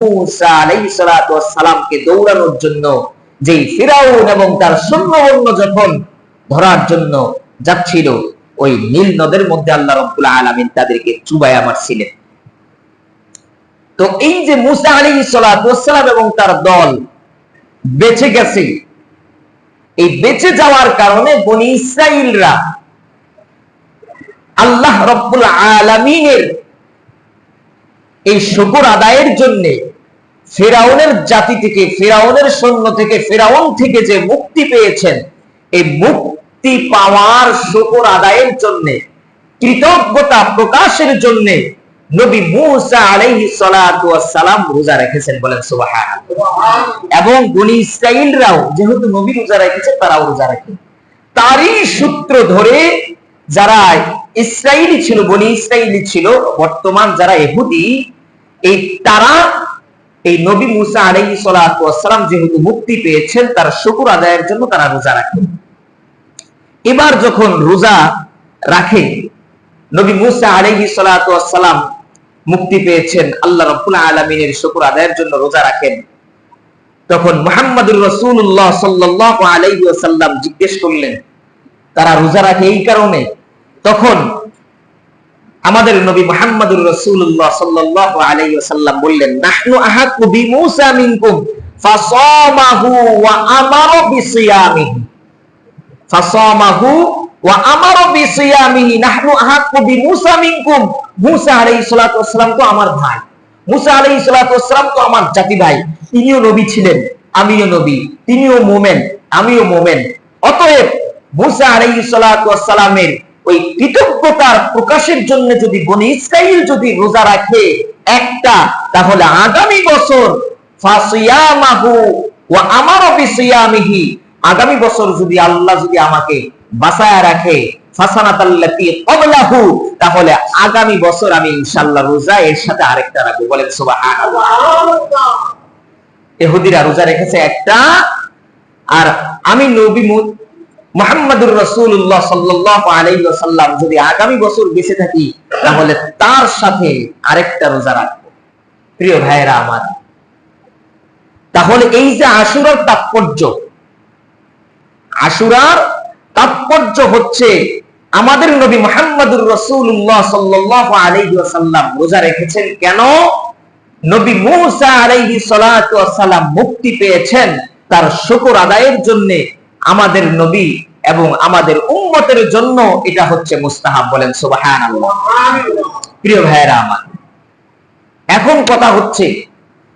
মুসা আলাইহিস সালাতু ওয়াস সালামকে দৌড়ানোর জন্য যেই ফিরাউন এবং তার সৈন্যবর্গ যখন ধরার জন্য যাচ্ছিল, ওই নীল নদের মধ্যে আল্লাহ রাব্বুল আলামিন তাদেরকে চুবাইয়া মারছিলেন। তো এই যে মুসা আলাইহিস সালাতু ওয়াস সালাম এবং তার দল বেঁচে গেছে, এই বেঁচে যাওয়ার কারণে বনি ইসরাইলরা আল্লাহ রাব্বুল আলামিনের এই শুকর আদায়ের জন্য ফিরাউনের জাতি থেকে, ফিরাউনের সৈন্য থেকে, ফিরাউন থেকে যে মুক্তি পেয়েছেন, এই মুক্তি পাওয়ার শুকর আদায়ের জন্য, কৃতজ্ঞতা প্রকাশের জন্য নবী মুসা আলাইহিস সালাতু ওয়াস সালাম রোজা রেখেছেন। বলেন সুবহানাল্লাহ। এবং বনি ইসরাইলরাও যেহেতু নবী রোজা রেখেছে, তারাও রোজা রাখে। তারই সূত্র ধরে যারা ইসরাইলি ছিল, বনি ইসরাইলি ছিল, বর্তমান যারা ইহুদি, এই তারা এই নবী মুসা আলাইহিস সালাতু ওয়াস সালাম যেহেতু মুক্তি পেয়েছেন, তার শুকর আদায়ের জন্য তারা রোজা রাখে। এবার যখন রোজা রাখে, নবী মুসা আলাইহিস সালাতু ওয়াস সালাম মুক্তি পেয়েছেন, আল্লাহ রাব্বুল আলামিনের শুকর আদায়ের জন্য রোজা রাখেন, তখন মুহাম্মদুর রাসূলুল্লাহ সাল্লাল্লাহু আলাইহি ওয়াসাল্লাম জিজ্ঞেস করলেন তারা রোজা রাখে এই কারণে। তখন আমাদের নবী মুহাম্মদুর রাসূলুল্লাহ সাল্লাল্লাহু আলাইহি ওয়াসাল্লাম বললেন, নাহনু আহাক্কু বিমূসা মিনকুম ফাসামাহু ওয়া আমারা বিসিয়ামিহি, ফাসামাহু ওয়া আমারা বিসিয়ামিহি, নাহনু আহাক্কু বিমূসা মিনকুম। মুসা আলাইহিস সালাতু ওয়াস সালাম তো আমার ভাই, মুসা আলাইহিস সালাতু ওয়াস সালাম তো আমার জাতি ভাই, তিনিও নবী ছিলেন, আমিও নবী, তিনিও মুমিন, আমিও মুমিন। অতএব মুসা আলাইহিস সালাতু ওয়াস সালামের ওই কৃতজ্ঞতার প্রকাশের জন্য যদি বনি ইসরাইল যদি রোজা রাখে একটা, তাহলে আগামী বছর ফাসিয়ামাহু ওয়া আমারা বিসিয়ামিহি, আগামী বছর যদি আল্লাহ যদি আমাকে বাঁচায়া রাখে ফাসানাতাল্লাতী ক্বাবলাহু, তাহলে আগামী বছর আমি ইনশাআল্লাহ রোজা এর সাথে আরেকটা রাখবো। বলেন সুবহানাল্লাহ। ইহুদিরা রোজা রেখেছে একটা, আর আমি নবী মুহাম্মদুর রাসূলুল্লাহ সাল্লাল্লাহু আলাইহি ওয়াসাল্লাম যদি আগামী বছর বেঁচে থাকি, তাহলে তার সাথে আরেকটা রোজা রাখবো। প্রিয় ভাইয়েরা আমার, তাহলে এই যে আশুরার তাৎপর্য, আশুরার তাৎপর্য হচ্ছে আমাদের নবী মুহাম্মদুর রাসূলুল্লাহ সাল্লাল্লাহু আলাইহি ওয়াসাল্লাম রোজা রেখেছেন কেন? নবী মুসা আলাইহিস সালাতু ওয়াস সালাম মুক্তি পেয়েছেন, তার শুকর আদায়ের জন্য আমাদের নবী এবং আমাদের উম্মতের জন্য এটা হচ্ছে মুস্তাহাব। বলেন সুবহানাল্লাহ। প্রিয় ভাইয়েরা আমার, এখন কথা হচ্ছে